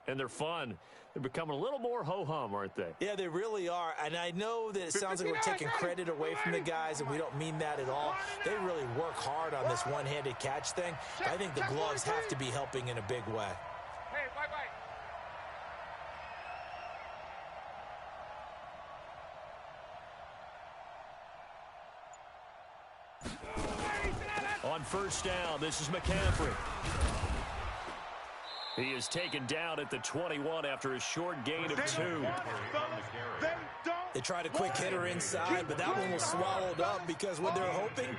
and they're fun. They're becoming a little more ho-hum, aren't they? Yeah, they really are. And I know that it sounds like we're taking credit away from the guys, and we don't mean that at all. They really work hard on this one-handed catch thing. I think the gloves have to be helping in a big way. Hey, bye-bye. On first down, this is McCaffrey. He is taken down at the 21 after a short gain of 2. They tried a quick hitter inside, but that one was swallowed up because what they're hoping,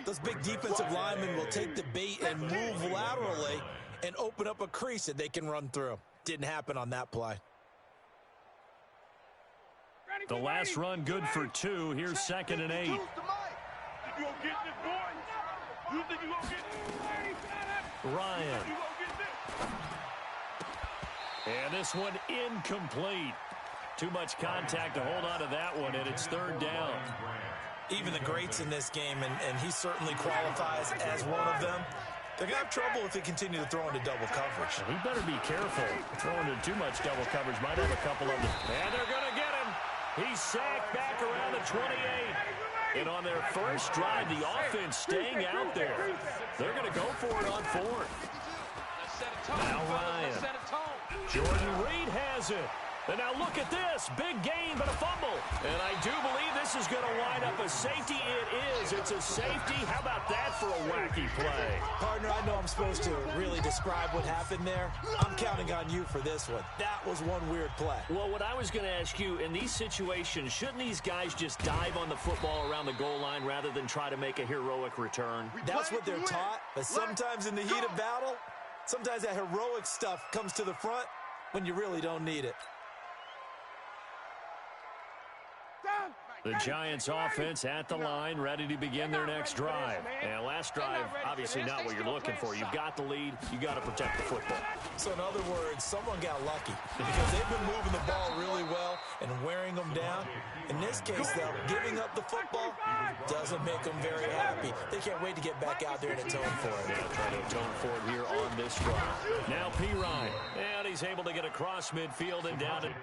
those big defensive linemen will take the bait and move laterally and open up a crease that they can run through. Didn't happen on that play. The last run good for 2. Here's 2nd and 8. You gonna get this, boy? You think you gonna get Ryan. And this one incomplete. Too much contact to hold on to that one, and it's 3rd down. Even the greats in this game, and he certainly qualifies as one of them, they're going to have trouble if they continue to throw into double coverage. He better be careful. Throwing into too much double coverage might have a couple of them. And they're going to get him. He's sacked back around the 28. And on their first drive, the offense staying out there. They're going to go for it on 4th. Now Ryan. Jordan Reed has it. And now look at this. Big gain, but a fumble. And I do believe this is going to wind up a safety. It is. It's a safety. How about that for a wacky play? Partner, I know I'm supposed to really describe what happened there. I'm counting on you for this one. That was one weird play. Well, what I was going to ask you, in these situations, shouldn't these guys just dive on the football around the goal line rather than try to make a heroic return? That's what they're taught. But sometimes in the heat of battle, sometimes that heroic stuff comes to the front when you really don't need it. The Giants offense at the line, ready to begin their next drive. And last drive, obviously not what you're looking for. You've got the lead. You've got to protect the football. So in other words, someone got lucky because they've been moving the ball really well and wearing them down. In this case, though, giving up the football doesn't make them very happy. They can't wait to get back out there and atone for it. Yeah, try to atone for it here on this drive. Now P. Ryan. And he's able to get across midfield and down it.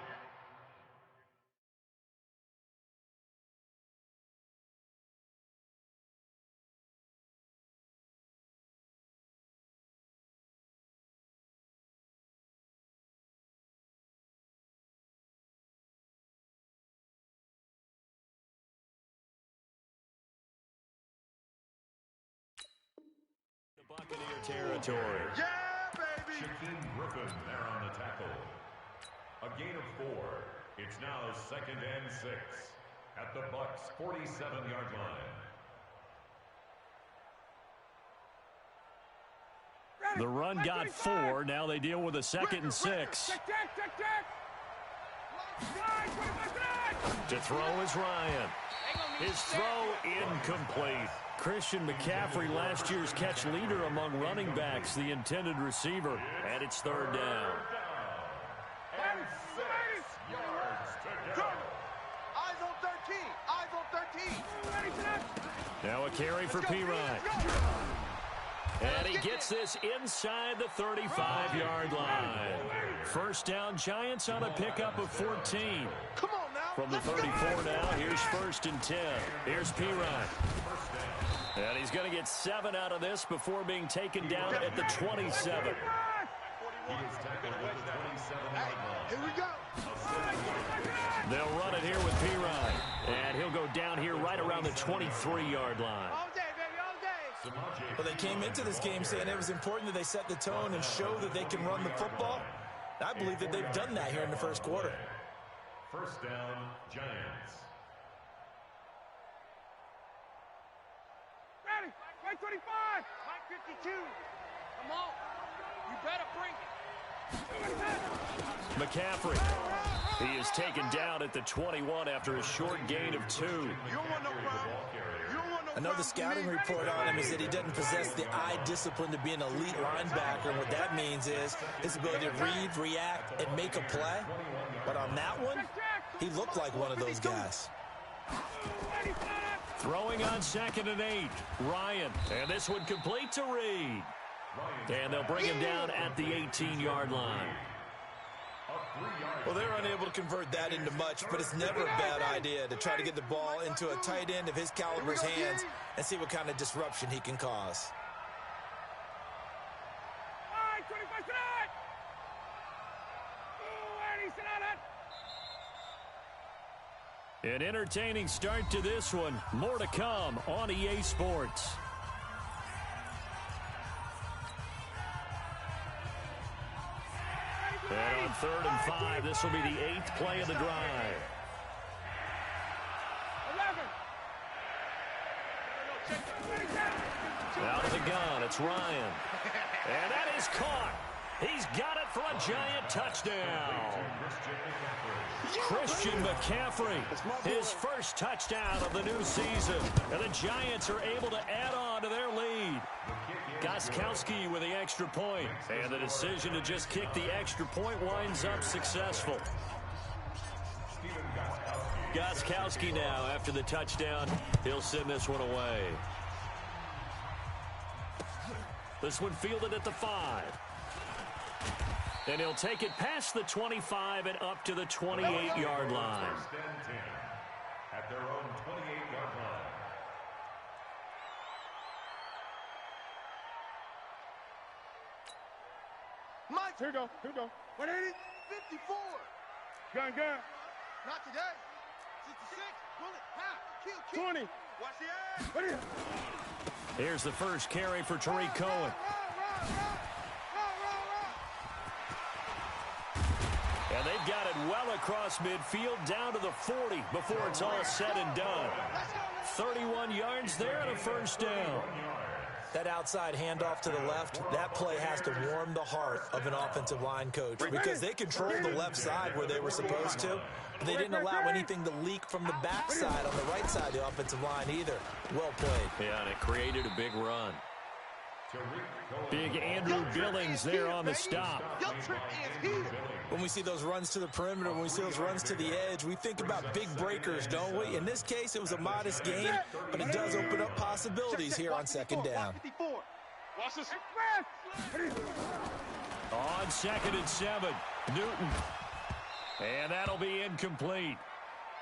Buccaneer territory. Yeah, baby! Shaquem Griffin there on the tackle. A gain of 4. It's now 2nd and 6 at the Bucs' 47-yard line. The run got 4. Now they deal with a 2nd and 6. To throw is Ryan. His throw incomplete. Christian McCaffrey, last year's catch leader among running backs, the intended receiver. And it's 3rd down. And 6 yards to go. Eyes on 13. Eyes on 13. Now a carry for P. Ryan. And he gets this inside the 35-yard line. First down, Giants on a pickup of 14. Come on now. From the 34 now, here's 1st and 10. Here's P. Ryan. And he's going to get 7 out of this before being taken down at the 27. He is tackled at the 27-yard line. Here we go. They'll run it here with P. Ryan. And he'll go down here right around the 23-yard line. All day, baby, all day. Well, they came into this game saying it was important that they set the tone and show that they can run the football. I believe that they've done that here in the first quarter. First down, Giants. Ready? Mike 25. Mike 52. Come on. You better bring it. McCaffrey. He is taken down at the 21 after a short gain of 2. You don't want no problem. You don't want no I know the scouting report on him is that he doesn't possess the eye discipline to be an elite linebacker. And what that means is his ability to read, react, and make a play. But on that one, he looked like one of those guys. Throwing on 2nd and 8. Ryan. And this one complete to Reed. And they'll bring him down at the 18-yard line. Well, they're unable to convert that into much, but it's never a bad idea to try to get the ball into a tight end of his caliber's hands and see what kind of disruption he can cause. An entertaining start to this one. More to come on EA Sports. And on 3rd and 5, this will be the 8th play of the drive. 11. Out of the gun, it's Ryan. And that is caught. He's got it for a giant touchdown. Christian McCaffrey, his first touchdown of the new season. And the Giants are able to add on to their lead. Gostkowski with the extra point. And the decision to just kick the extra point winds up successful. Gostkowski now, after the touchdown, he'll send this one away. This one fielded at the 5. And he'll take it past the 25 and up to the 28-yard line. At their own 28-yard line. Mike, here we go. 180, 54. Gun. Not today. 66, bullet, half, kill. 20. Watch the edge. Here's the first carry for Tariq Cohen. And they've got it well across midfield down to the 40 before it's all said and done. 31 yards there and a first down. That outside handoff to the left, that play has to warm the heart of an offensive line coach because they controlled the left side where they were supposed to. But they didn't allow anything to leak from the backside on the right side of the offensive line either. Well played. Yeah, and it created a big run. Big Andrew Billings there on the stop. When we see those runs to the perimeter, when we see those runs to the edge, we think about big breakers, don't we? In this case, it was a modest gain, but it does open up possibilities here on 2nd down. On 2nd and 7, Newton. And that'll be incomplete.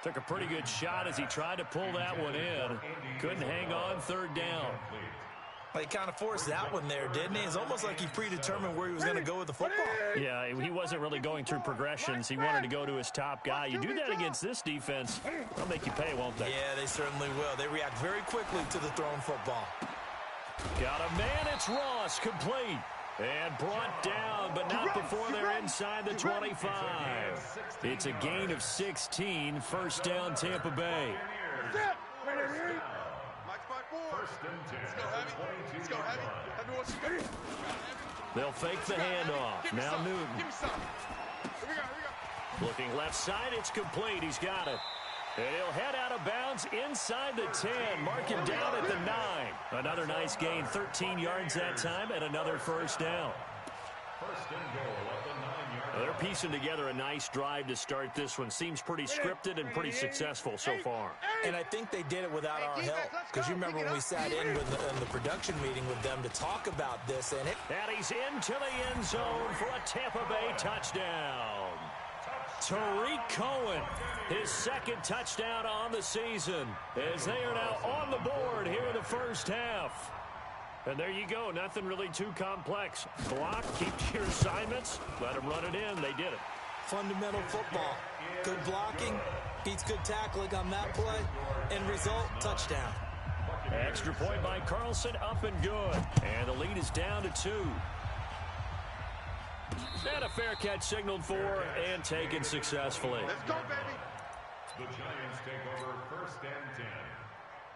Took a pretty good shot as he tried to pull that one in. Couldn't hang on 3rd down. He kind of forced that one there, didn't he? It's almost like he predetermined where he was going to go with the football. Yeah, he wasn't really going through progressions. He wanted to go to his top guy. You do that against this defense, they'll make you pay, won't they? Yeah, they certainly will. They react very quickly to the thrown football. Got a man, it's Ross, complete. And brought down, but not before they're inside the 25. It's a gain of 16, first down Tampa Bay. They'll fake the handoff. Now Newton. Looking left side, it's complete. He's got it. And he'll head out of bounds inside the 10. Mark him down at the 9. Another nice gain, 13 yards that time, and another first down. First and goal at the 9-yard line. They're piecing together a nice drive to start this one. Seems pretty scripted and pretty successful so far. And I think they did it without our help. Because you remember when we sat in the production meeting with them to talk about this. And he's into the end zone for a Tampa Bay touchdown. Tariq Cohen, his 2nd touchdown on the season, as they are now on the board here in the first half. And there you go, nothing really too complex. Block, keep your assignments, let them run it in. They did it. Fundamental football. Good blocking, beats good tackling on that play, and result, touchdown. Extra point by Carlson, up and good. And the lead is down to 2. And a fair catch signaled for and taken successfully. Let's go, baby. The Giants take over 1st and 10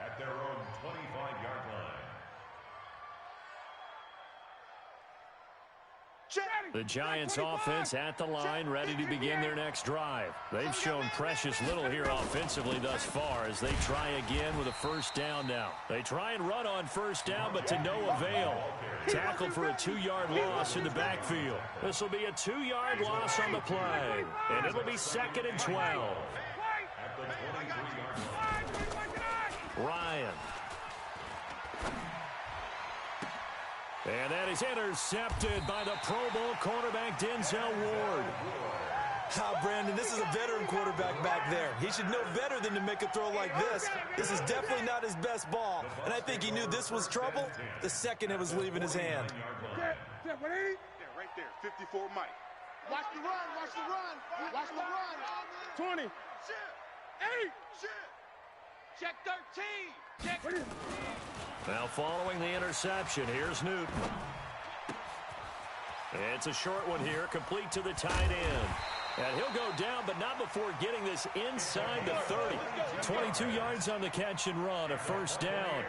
at their own 25-yard line. The Giants offense at the line, ready to begin their next drive. They've shown precious little here offensively thus far as they try again with a first down now. They try and run on first down, but to no avail. Tackled for a 2-yard loss in the backfield. This will be a 2-yard loss on the play, and it'll be 2nd and 12. At the 23-yard line. Ryan. And that is intercepted by the Pro Bowl cornerback Denzel Ward. Brandon, this is a veteran quarterback back there. He should know better than to make a throw like this. This is definitely not his best ball, and I think he knew this was trouble the second it was leaving his hand. Yeah, right there, 54 Mike. Watch the run, watch the run, watch the run. 20. 8. Check 13. Check. Now following the interception, here's Newton. It's a short one here, complete to the tight end. And he'll go down, but not before getting this inside the 30. 22 yards on the catch and run, a first down.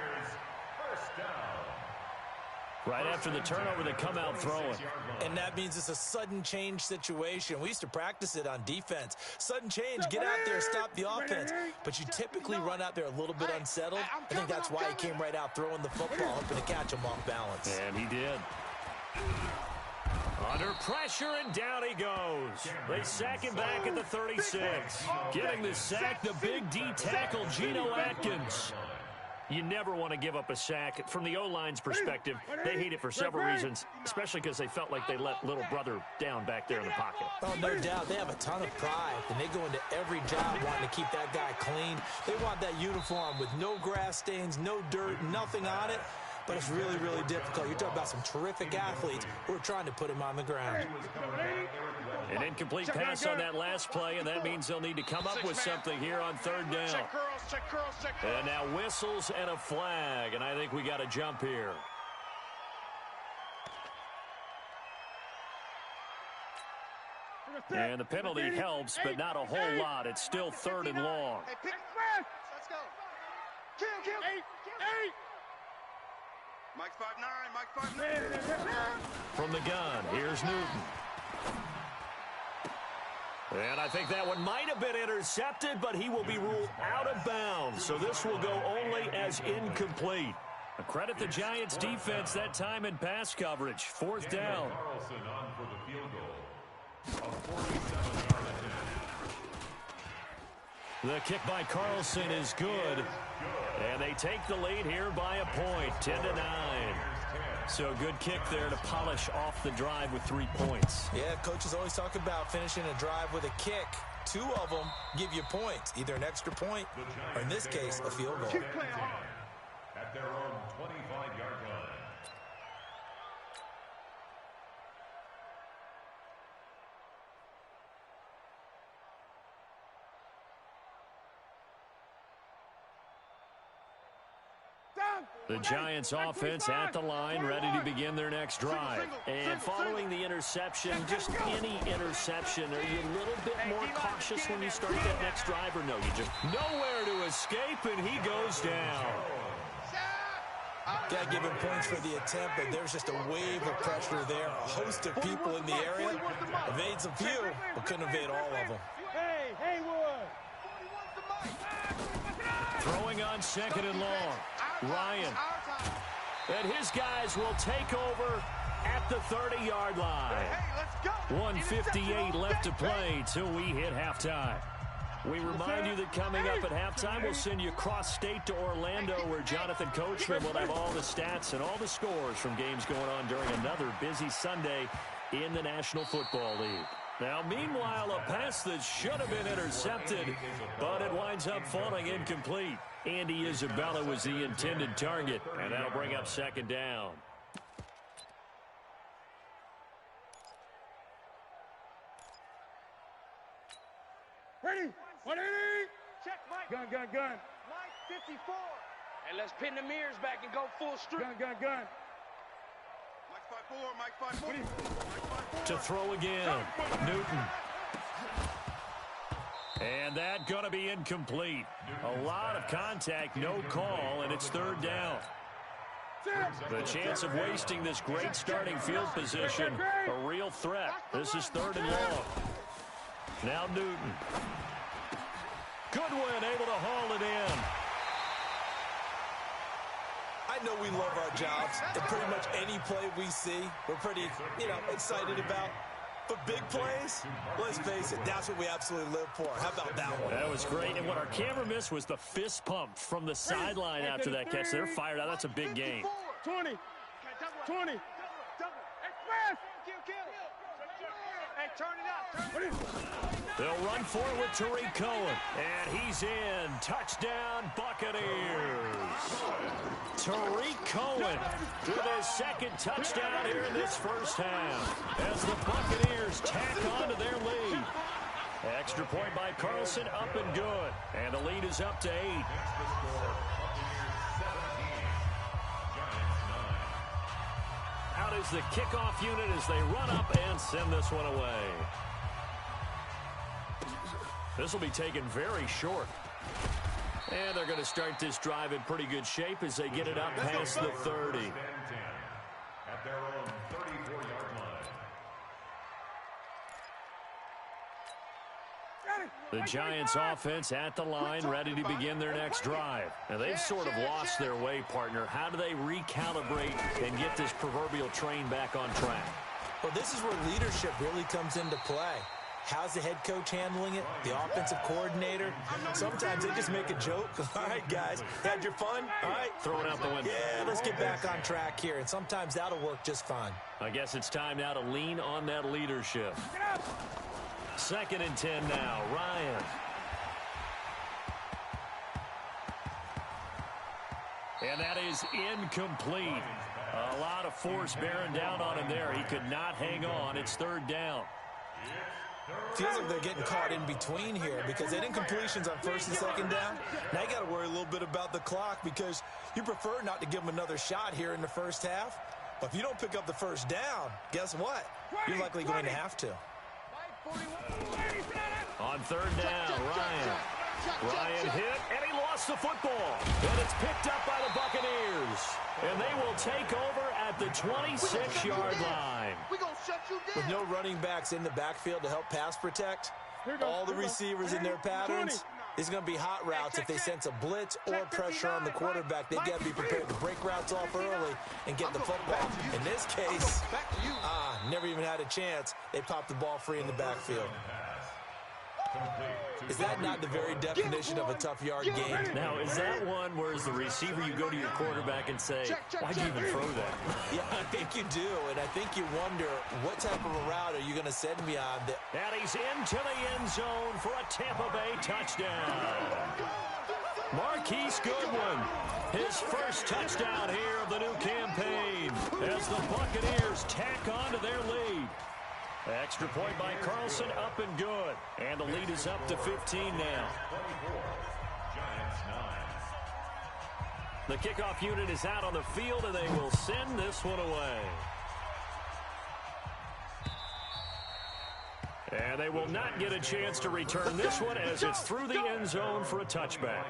Right after the turnover, they come out throwing. And that means it's a sudden change situation. We used to practice it on defense. Sudden change, get out there, stop the offense. But you typically run out there a little bit unsettled. I think that's why he came right out throwing the football, hoping to catch him off balance. And he did. Under pressure, and down he goes. They sack him back at the 36. Getting the sack, the big D tackle, Geno Atkins. You never want to give up a sack. From the O-line's perspective, they hate it for several reasons, especially because they felt like they let little brother down back there in the pocket. Oh, no doubt. They have a ton of pride, and they go into every job wanting to keep that guy clean. They want that uniform with no grass stains, no dirt, nothing on it. But it's really, really difficult. You're talking about some terrific athletes who are trying to put him on the ground. An incomplete pass on that last play, and that means they'll need to come up with something here on third down. Check curls. And now whistles and a flag, and I think we got to jump here. And the penalty helps, but not a whole lot. It's still third and long. Let's go. Kill. 8. Mike 5'9", From the gun, here's Newton. And I think that one might have been intercepted, but he will be ruled out of bounds. So this will go only as incomplete. Credit the Giants defense that time in pass coverage. Fourth down. Carlson on for the field goal. A 47-yard attempt. The kick by Carlson is good. And they take the lead here by a point, 10-9. So good kick there to polish off the drive with 3 points. Yeah, coaches always talk about finishing a drive with a kick. 2 of them give you points, either an extra point or, in this case, a field goal. At their own 25-yard line. The Giants offense at the line, ready to begin their next drive. And following the interception, just any interception, are you a little bit more cautious when you start that next drive, or no? You just nowhere to escape, and he goes down. Got to give him points for the attempt, but there's just a wave of pressure there. A host of people in the area. Evades a few, but couldn't evade all of them. Hey, Haywood. Throwing on second and long. Ryan. And his guys will take over at the 30-yard line. 1:58 left to play till we hit halftime. We remind you that coming up at halftime, we'll send you cross-state to Orlando, where Jonathan Coachman will have all the stats and all the scores from games going on during another busy Sunday in the National Football League. Now, meanwhile, a pass that should have been intercepted, but it winds up falling incomplete. Andy Isabella was the intended target, and that'll bring up second down. Ready? 180. Check, Mike. Gun. Mike 54. And let's pin the mirrors back and go full strip. Gun. Mike 5'4". To throw again, Newton. And that going to be incomplete. A lot of contact, no call, and it's third down. The chance of wasting this great starting field position, a real threat. This is third and long. Now Newton. Goodwin able to haul it in. I know we love our jobs, and pretty much any play we see, we're pretty, excited about. But big plays, let's face it, that's what we absolutely live for. How about that one? That was great, and what our camera missed was the fist pump from the sideline after that catch. They're fired out. That's a big game. 20. Hey, turn it up. They'll run for it with Tariq Cohen. And he's in. Touchdown, Buccaneers. Tariq Cohen with his second touchdown here in this first half as the Buccaneers tack on to their lead. Extra point by Carlson, up and good. And the lead is up to 8. Out is the kickoff unit as they run up and send this one away. This will be taken very short. And they're going to start this drive in pretty good shape as they get it up past the 30. At their own 34-yard line. The Giants offense at the line, ready to begin their next drive. Now, they've sort of lost their way, partner. How do they recalibrate and get this proverbial train back on track? Well, this is where leadership really comes into play. How's the head coach handling it? The offensive coordinator? Sometimes they just make a joke. All right, guys, had your fun? All right. Throw it out the window. Yeah, let's get back on track here. And sometimes that'll work just fine. I guess it's time now to lean on that leadership. 2nd and 10 now. Ryan. And that is incomplete. A lot of force bearing down on him there. He could not hang on. It's 3rd down. Feels like they're getting caught in between here because they had incompletions on 1st and 2nd down. Now you got to worry a little bit about the clock because you prefer not to give them another shot here in the first half. But if you don't pick up the 1st down, guess what? You're likely going to have to. On 3rd down, Ryan hit, and he lost the football. And it's picked up by the Buccaneers. And they will take over at the 26-yard line. With no running backs in the backfield to help pass protect, all the receivers in their patterns, it's going to be hot routes. If they sense a blitz or pressure on the quarterback, they've got to be prepared to break routes off early and get the football. In this case, never even had a chance. They popped the ball free in the backfield. Is that not the very definition of a tough yard game? Now, is that one where as the receiver you go to your quarterback and say, why'd you even throw that? Yeah, I think you do, and I think you wonder what type of a route are you going to send me on? And he's into the end zone for a Tampa Bay touchdown. Marquise Goodwin, his first touchdown here of the new campaign as the Buccaneers tack on to their lead. Extra point by Carlson, up and good. And the lead is up to 15 now. The kickoff unit is out on the field, and they will send this one away. And they will not get a chance to return this one as it's through the end zone for a touchback.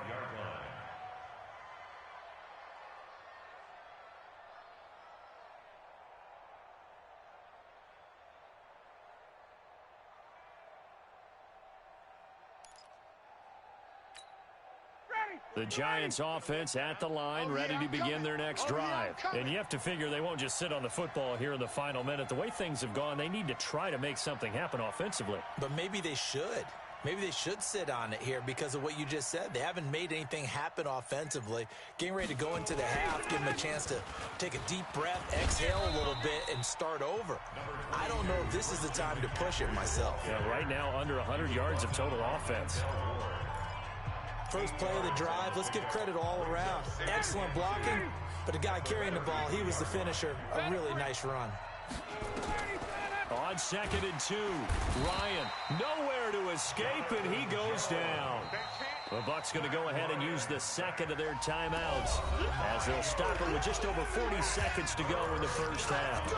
The Giants offense at the line, ready to begin their next drive. And you have to figure they won't just sit on the football here in the final minute. The way things have gone, they need to try to make something happen offensively. But maybe they should. Maybe they should sit on it here because of what you just said. They haven't made anything happen offensively. Getting ready to go into the half, give them a chance to take a deep breath, exhale a little bit, and start over. I don't know if this is the time to push it myself. Yeah, right now under 100 yards of total offense. First play of the drive, let's give credit all around. Excellent blocking, but the guy carrying the ball, he was the finisher. A really nice run. On 2nd and 2, Ryan nowhere to escape, and he goes down. The Bucs going to go ahead and use the second of their timeouts as they'll stop it with just over 40 seconds to go in the first half.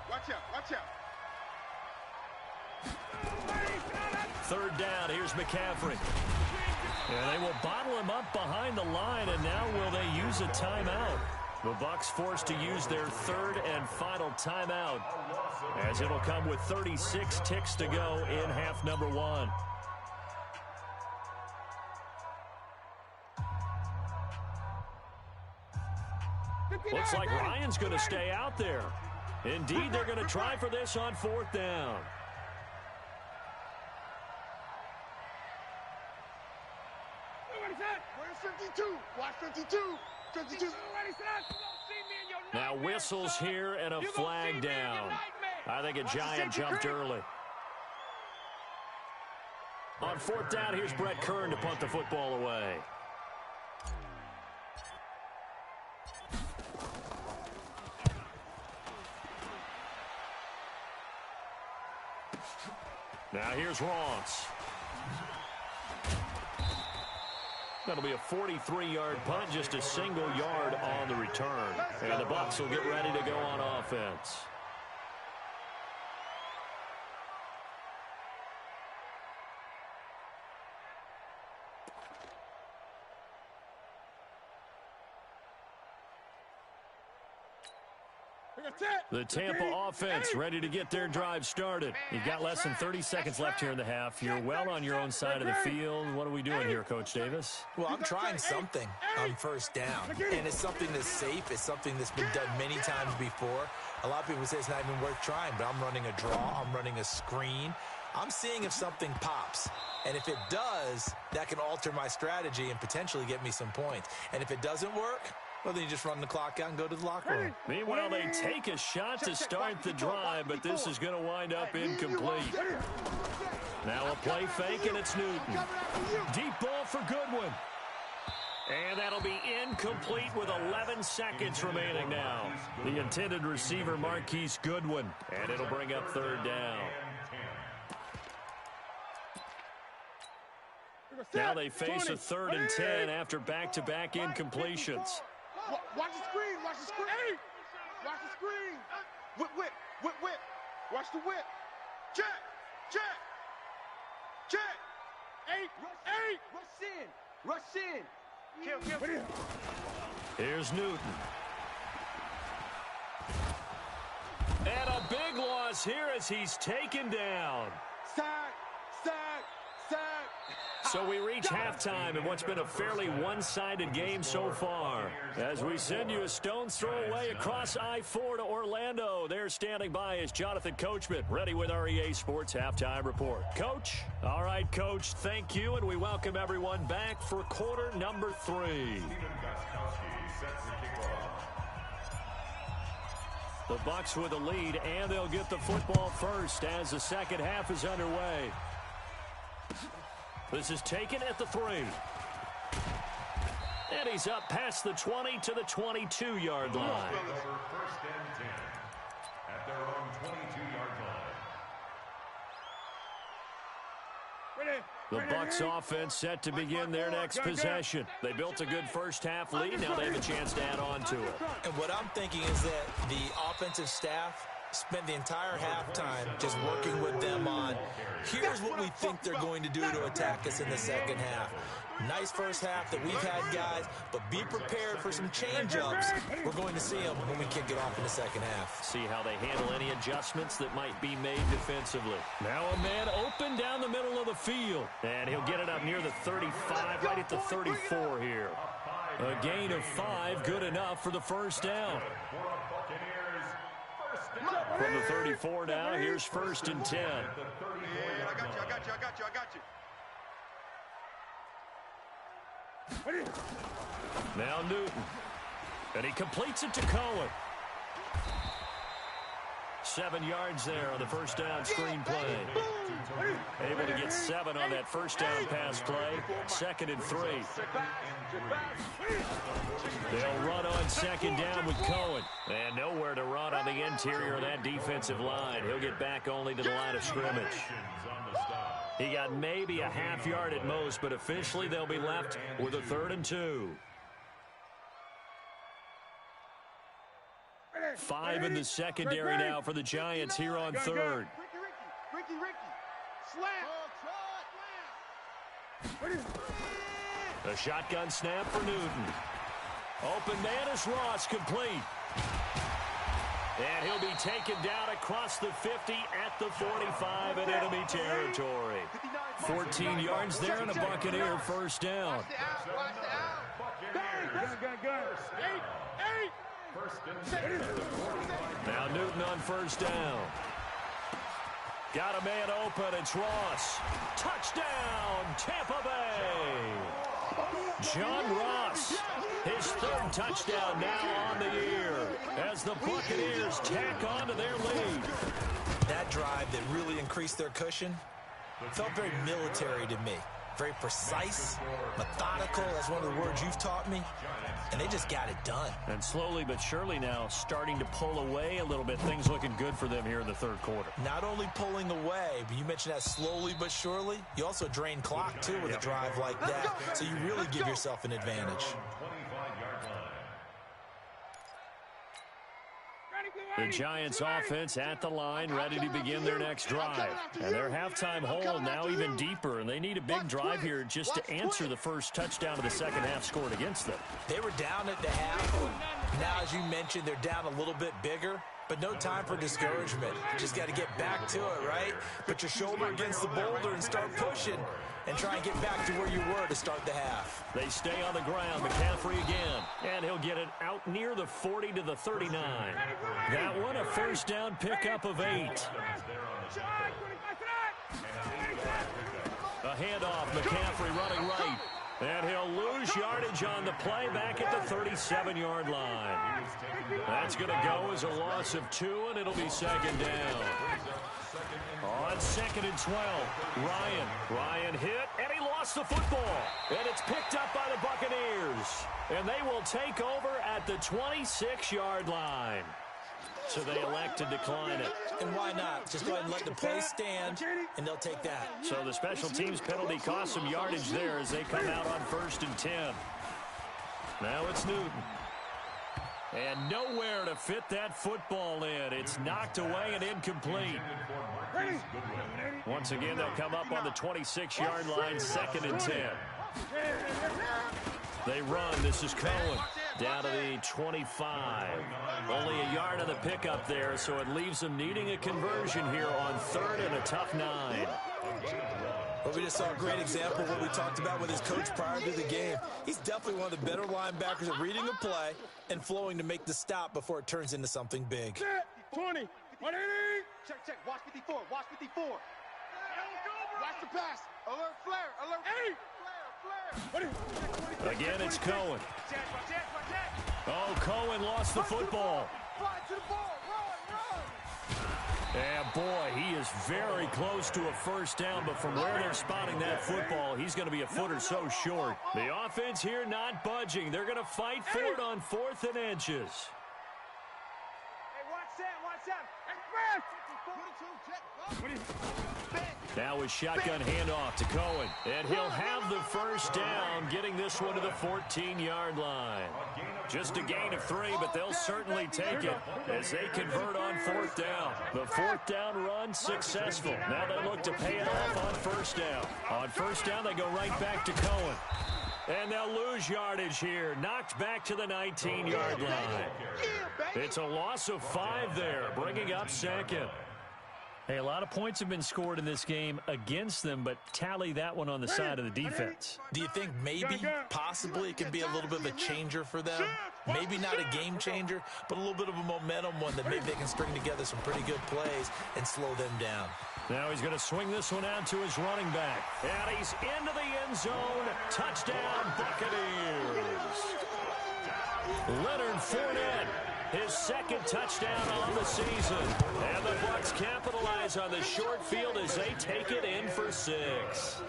Watch out. 3rd down, here's McCaffrey. And they will bottle him up behind the line, and now will they use a timeout? The Bucs forced to use their 3rd and final timeout as it'll come with 36 ticks to go in half number 1. Looks like Ryan's going to stay out there. Indeed, they're going to try for this on 4th down. Where's 52? Watch 52. 52. Now whistles here and a flag down. I think a Giant jumped early. On fourth down, here's Brett Kern to punt the football away. Now here's Ross. That'll be a 43-yard punt, just a single yard on the return. And the Bucs will get ready to go on offense. The Tampa offense ready to get their drive started. You've got less than 30 seconds left here in the half. You're well on your own side of the field. What are we doing here, Coach Davis? Well, I'm trying something on first down, and it's something that's safe. It's something that's been done many times before. A lot of people say it's not even worth trying, but I'm running a draw. I'm running a screen. I'm seeing if something pops. And if it does, that can alter my strategy and potentially get me some points. And if it doesn't work, well, then you just run the clock out and go to the locker room. Meanwhile, they take a shot to start the drive, but this is going to wind up incomplete. Now a play fake, and it's Newton. Deep ball for Goodwin. And that'll be incomplete with 11 seconds remaining now. The intended receiver, Marquise Goodwin. And it'll bring up third down. Now they face a 3rd and 10 after back-to-back incompletions. Watch the screen. Watch the screen. Watch the screen. Whip. Watch the whip. Check. Rush in. Kill. Here's Newton. And a big loss here as he's taken down. Sack. So we reach halftime in what's been a fairly one-sided game so far. As we send you a stone's throw away across I-4 to Orlando. There standing by is Jonathan Coachman, ready with our EA Sports Halftime Report. Coach? All right, Coach, thank you, and we welcome everyone back for quarter number 3. The Bucs with a lead, and they'll get the football first as the second half is underway. This is taken at the 3. And he's up past the 20 to the 22-yard line. First and 10 at their own 22-yard line. The Bucs offense set to begin their next possession. They built a good first-half lead. Now they have a chance to add on to it. And what I'm thinking is that the offensive staff spent the entire halftime just working with them on, here's what we think they're going to do to attack us in the second half. Nice first half that we've had, guys, but be prepared for some change-ups. We're going to see them when we kick it off in the second half. See how they handle any adjustments that might be made defensively. Now a man open down the middle of the field. And he'll get it up near the 35, right at the 34 here. A gain of 5, good enough for the first down. From the 34 now, here's 1st and 10. I got you. Now Newton. And he completes it to Cohen. 7 yards there on the first down screen play. Able to get 7 on that first down pass play. 2nd and 3. They'll run on 2nd down with Cohen. And nowhere to run on the interior of that defensive line. He'll get back only to the line of scrimmage. He got maybe a half yard at most, but officially they'll be left with a 3rd and 2. 5 in the secondary now for the Giants here on 3rd. Ricky. Slam. A shotgun snap for Newton. Open man is Ross, complete. And he'll be taken down across the 50 at the 45 in enemy territory. 14 yards there and a Buccaneer first down. Now Newton on first down. Got a man open. It's Ross. Touchdown, Tampa Bay. John Ross, his third touchdown now on the year as the Buccaneers tack on to their lead. That drive that really increased their cushion felt very military to me. Very precise, methodical. That's one of the words you've taught me. And they just got it done. And slowly but surely now starting to pull away a little bit. Things looking good for them here in the third quarter. Not only pulling away, but you mentioned that slowly but surely. You also drain clock, too, with a drive like that. So you really give yourself an advantage. The Giants offense at the line, ready to begin their next drive. And their halftime hole now even deeper, and they need a big drive here just to answer the first touchdown of the second half scored against them. They were down at the half. Now, as you mentioned, they're down a little bit bigger, but no time for discouragement. Just got to get back to it, right? Put your shoulder against the boulder and start pushing and try and get back to where you were to start the half. They stay on the ground. McCaffrey again. And he'll get it out near the 40 to the 39. That one a first down pickup of 8. A handoff. McCaffrey running right. And he'll lose yardage on the play back at the 37-yard line. That's going to go as a loss of 2, and it'll be second down. On second and 12, Ryan hit, and he lost the football. And it's picked up by the Buccaneers. And they will take over at the 26-yard line. So they elect to decline it. And why not? Just go ahead and let the play stand, and they'll take that. So the special teams penalty cost some yardage there as they come out on 1st and 10. Now it's Newton. And nowhere to fit that football in. It's knocked away and incomplete. Once again, they'll come up on the 26-yard line, 2nd and 10. They run. This is Cohen. Down to the 25. Only a yard on the pickup there, so it leaves them needing a conversion here on 3rd and a tough 9. Well, we just saw a great example of what we talked about with his coach prior to the game. He's definitely one of the better linebackers at reading a play and flowing to make the stop before it turns into something big. 20. 180. Check. Watch 54. Watch 54. Watch the pass. Alert flare. Alert. Flare. Again, it's Cohen. Oh, Cohen lost the football. And boy, he is very close to a first down, but from where they're spotting that football, he's going to be a foot or so short. The offense here not budging. They're going to fight for it on 4th and inches. Now a shotgun handoff to Cohen, and he'll have the first down, getting this one to the 14-yard line. Just a gain of 3, but they'll certainly take it as they convert on 4th down. The 4th down run successful. Now they look to pay it off on 1st down. On 1st down, they go right back to Cohen. And they'll lose yardage here. Knocked back to the 19-yard line. It's a loss of 5 there, bringing up 2nd. Hey, a lot of points have been scored in this game against them, but tally that one on the side of the defense. Do you think maybe, possibly, it could be a little bit of a changer for them? Maybe not a game changer, but a little bit of a momentum one that maybe they can string together some pretty good plays and slow them down. Now he's going to swing this one out to his running back. And he's into the end zone. Touchdown, Buccaneers. Leonard Fournette. His 2nd touchdown on the season. And the Bucs capitalize on the short field as they take it in for 6.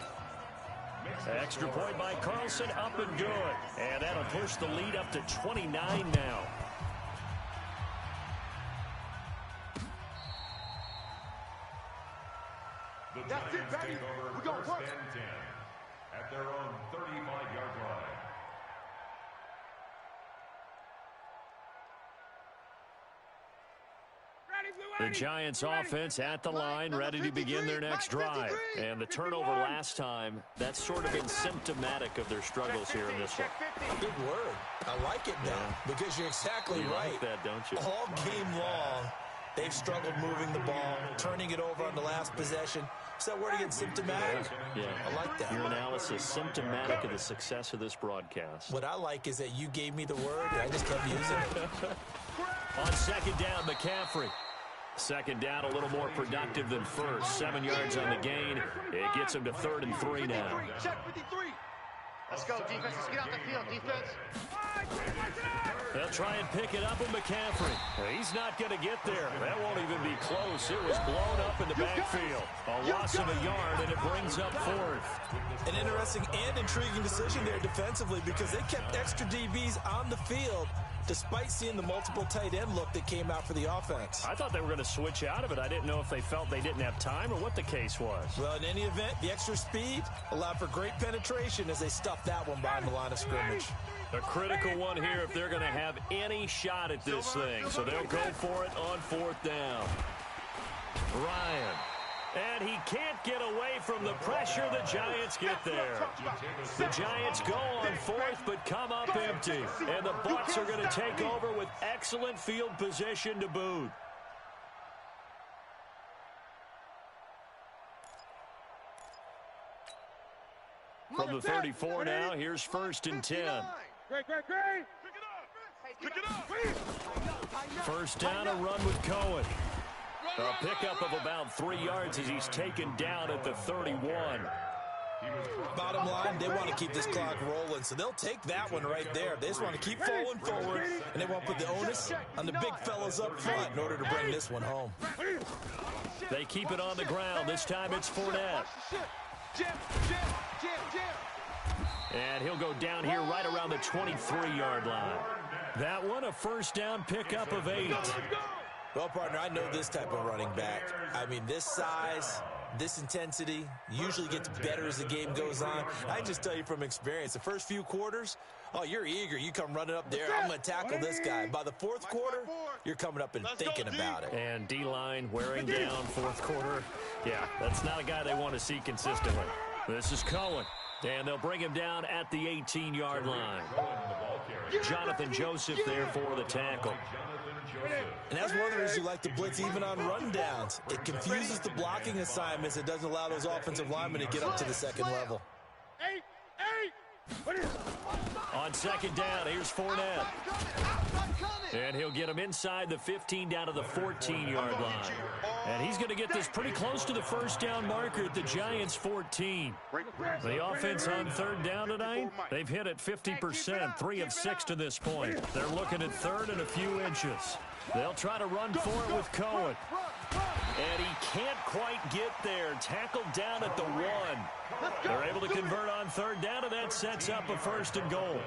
Extra point by Carlson, up and good. And that'll push the lead up to 29 now. The Giants take over 1st and 10 at their own 35-yard line. The Giants offense at the line, ready to begin their next drive. And the turnover last time, that's sort of been symptomatic of their struggles here in this one. Good word. I like it now, because you're exactly right. Like that, don't you? All game long, they've struggled moving the ball, turning it over on the last possession. Is that word again, symptomatic? Yeah. I like that. Your analysis, symptomatic of the success of this broadcast. What I like is that you gave me the word, and I just kept using it. On 2nd down, McCaffrey. 2nd down, a little more productive than 1st. 7 yards on the gain. It gets him to 3rd and 3 now. Check 53. Let's go, defense. Let's get out the field, defense. They'll try and pick it up with McCaffrey. He's not going to get there. That won't even be close. It was blown up in the backfield. A loss of a yard, and it brings up fourth. An interesting and intriguing decision there defensively because they kept extra DBs on the field despite seeing the multiple tight end look that came out for the offense. I thought they were going to switch out of it. I didn't know if they felt they didn't have time or what the case was. Well, in any event, the extra speed allowed for great penetration as they stuffed that one behind the line of scrimmage. A critical one here if they're going to have any shot at this thing. So they'll go for it on fourth down. Ryan. And he can't get away from the pressure. The Giants get there. The Giants go on fourth but come up empty. And the Bucs are going to take over with excellent field position to boot. From the 34 now, here's 1st and 10. Great. Pick it up. First down, a run with Cohen. A pickup of about 3 yards as he's taken down at the 31. Bottom line, they want to keep this clock rolling, so they'll take that one right there. They just want to keep falling forward, and they want to put the onus on the big fellas up front in order to bring this one home. They keep it on the ground. This time it's Fournette. Jam. And he'll go down here right around the 23-yard line. That one, a first down pickup of 8. Well, partner, I know this type of running back. I mean, this size, this intensity usually gets better as the game goes on. I can just tell you from experience, the first few quarters, oh, you're eager. You come running up there, I'm going to tackle this guy. By the fourth quarter, you're coming up and thinking about it. And D-line wearing down fourth quarter. Yeah, that's not a guy they want to see consistently. This is Cohen. And they'll bring him down at the 18-yard line. Jonathan Joseph there for the tackle. And that's one of the reasons you like to blitz even on rundowns. It confuses the blocking assignments. It doesn't allow those offensive linemen to get up to the second level. On second down, here's Fournette. And he'll get him inside the 15 down to the 14-yard line. And he's going to get this pretty close to the first down marker at the Giants' 14. The offense on third down tonight, they've hit at 50%, 3 of 6 to this point. They're looking at third and a few inches. They'll try to run for it with Cohen. And he can't quite get there. Tackled down at the 1. They're able to convert on third down, and that sets up a 1st and goal.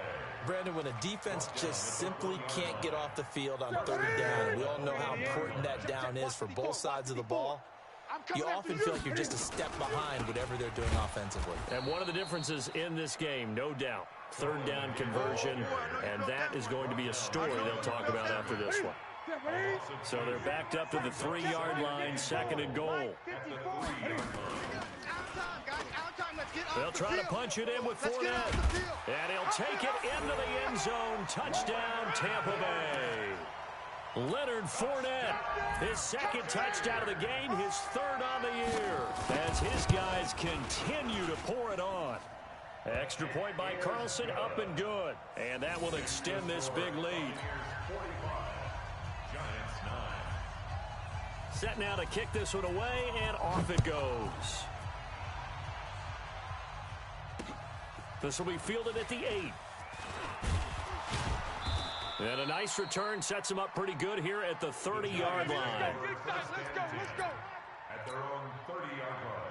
Brandon, when a defense just simply can't get off the field on third down, we all know how important that down is for both sides of the ball. You often feel like you're just a step behind whatever they're doing offensively. And one of the differences in this game, no doubt, third down conversion, and that is going to be a story they'll talk about after this one. So they're backed up to the 3-yard line, 2nd and goal. They'll try to punch it in with Fournette. And he'll take it into the end zone. Touchdown, Tampa Bay. Leonard Fournette, his 2nd touchdown of the game, his 3rd on the year, as his guys continue to pour it on. Extra point by Carlson, up and good. And that will extend this big lead. Set now to kick this one away, and off it goes. This will be fielded at the 8. And a nice return sets him up pretty good here at the 30-yard line. Let's go. At their own 30-yard line.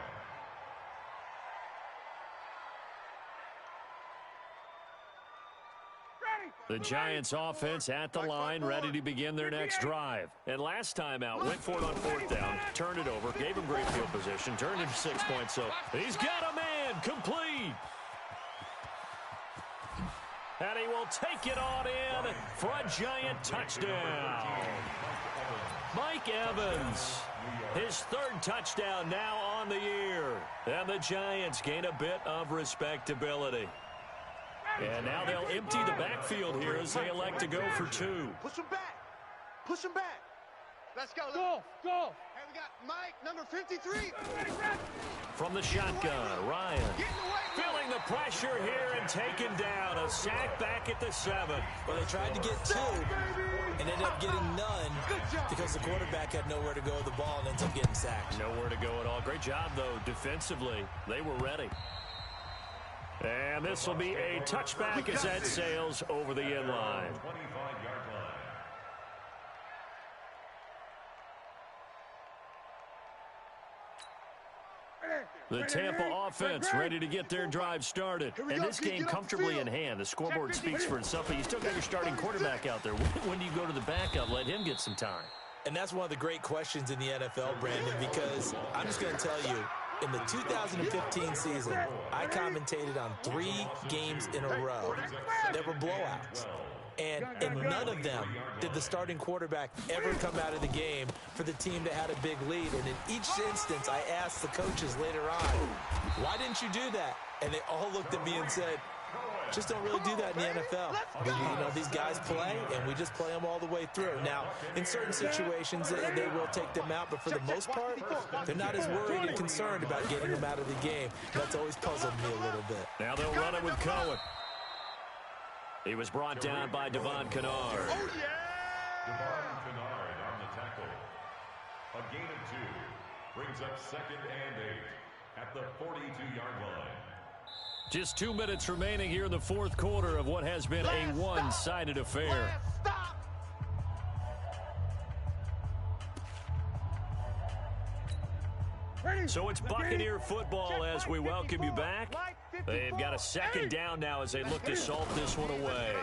The Giants offense at the line, ready to begin their next drive. And last time out, went for it on 4th down, turned it over, gave him great field position, turned into 6 points. So he's got a man, complete. And he will take it on in for a Giant touchdown. Mike Evans, his 3rd touchdown now on the year. And the Giants gain a bit of respectability. And now they'll empty the backfield here as they elect to go for 2. Push him back. Push him back. Let's go. Go. Hey, we got Mike, number 53. From the shotgun, Ryan feeling the pressure here and taken down. A sack back at the 7. Well, they tried to get 2 and ended up getting none because the quarterback had nowhere to go with the ball and ends up getting sacked. Nowhere to go at all. Great job, though, defensively. They were ready. And this will be a touchback as that sails over the end line. 25-yard line. The Tampa offense ready to get their drive started. And this game comfortably in hand. The scoreboard speaks for itself, but you still got your starting quarterback out there. When do you go to the backup? Let him get some time. And that's one of the great questions in the NFL, Brandon, because I'm just going to tell you, in the 2015 season, I commentated on 3 games in a row that were blowouts. And in none of them did the starting quarterback ever come out of the game for the team that had a big lead. And in each instance, I asked the coaches later on, why didn't you do that? And they all looked at me and said, just don't really do that in the NFL. But, you know, these guys play, and we just play them all the way through. Now, in certain situations, they will take them out, but for the most part, they're not as worried and concerned about getting them out of the game. That's always puzzled me a little bit. Now they'll run it with Cohen. He was brought down by Devon Kennard. Devon Kennard on the tackle. A gain of 2 brings up 2nd and 8 at the 42-yard line. Just 2 minutes remaining here in the fourth quarter of what has been a one-sided affair. So it's Buccaneer football as we welcome you back. They've got a 2nd down now as they look to salt this one away.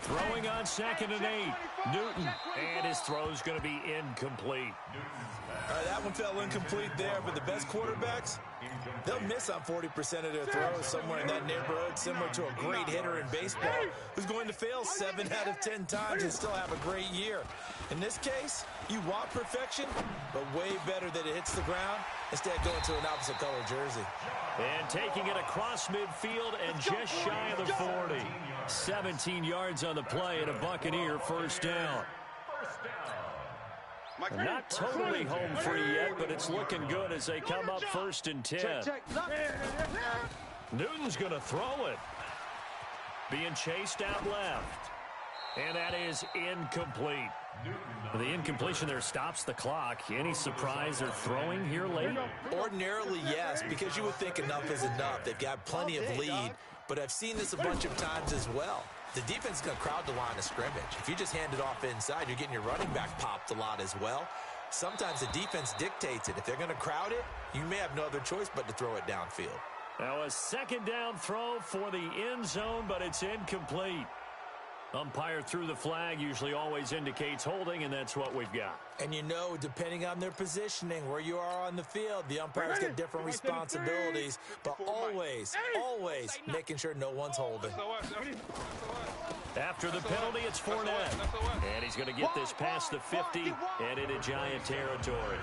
Throwing on 2nd and 8. Newton, and his throw's going to be incomplete. That one fell incomplete there, but the best quarterbacks, they'll miss on 40% of their throws somewhere in that neighborhood, similar to a great hitter in baseball who's going to fail 7 out of 10 times and still have a great year. In this case, you want perfection, but way better that it hits the ground instead of going to an opposite color jersey. And taking it across midfield and just shy of the 40. 17 yards on the play and a Buccaneer first down. Not totally home free yet, but it's looking good as they come up 1st and 10. Newton's going to throw it. Being chased out left. And that is incomplete. The incompletion there stops the clock. Any surprise they're throwing here late? Ordinarily, yes, because you would think enough is enough. They've got plenty of lead, but I've seen this a bunch of times as well. The defense is going to crowd the line of scrimmage. If you just hand it off inside, you're getting your running back popped a lot as well. Sometimes the defense dictates it. If they're going to crowd it, you may have no other choice but to throw it downfield. Now a 2nd down throw for the end zone, but it's incomplete. Umpire threw the flag, usually always indicates holding, and that's what we've got. And you know, depending on their positioning, where you are on the field, the umpires get different responsibilities, but always making sure no one's holding. After the penalty, it's Fournette. And he's going to get this past the 50 and into Giant territory.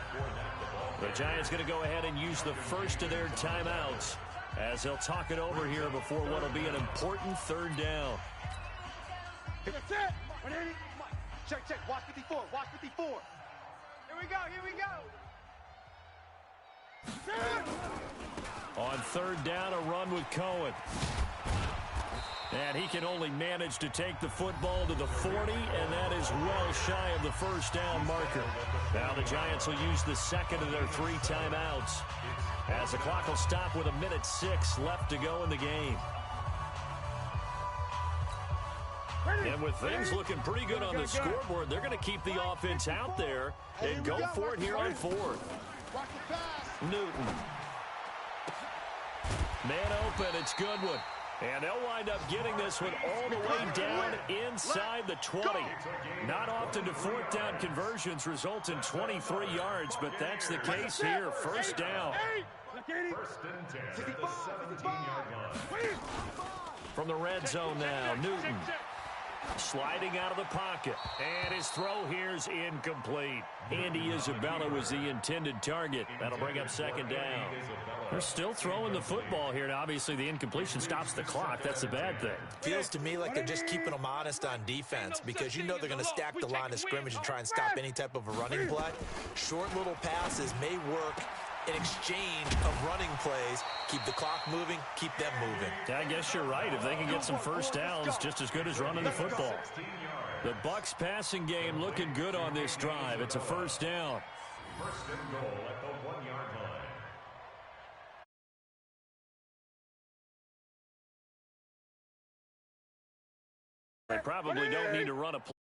The Giants going to go ahead and use the first of their timeouts as they'll talk it over here before what will be an important 3rd down. Check. Watch 54. Watch 54. Here we go. On 3rd down, a run with Cohen. And he can only manage to take the football to the 40, and that is well shy of the 1st down marker. Now the Giants will use the 2nd of their 3 timeouts as the clock will stop with 1:06 left to go in the game. And with things looking pretty good on the scoreboard, they're going to keep the offense out there and go for it here on 4th. Newton. Man open, it's Goodwin. And they'll wind up getting this one all the way down inside the 20. Not often do 4th down conversions result in 23 yards, but that's the case here. 1st down. 1st and 10 at the 17-yard line. From the red zone now, Newton. Sliding out of the pocket, and his throw here is incomplete. Andy Isabella was the intended target. That'll bring up 2nd down. They're still throwing the football here, and obviously the incompletion stops the clock. That's a bad thing. Feels to me like they're just keeping them honest on defense because you know they're going to stack the line of scrimmage and try and stop any type of a running play. Short little passes may work in exchange of running plays. Keep the clock moving, keep them moving. I guess you're right. If they can get some 1st downs, just as good as running the football. The Bucs passing game looking good on this drive. It's a 1st down. 1st and goal at the 1-yard line. They probably don't need to run a play.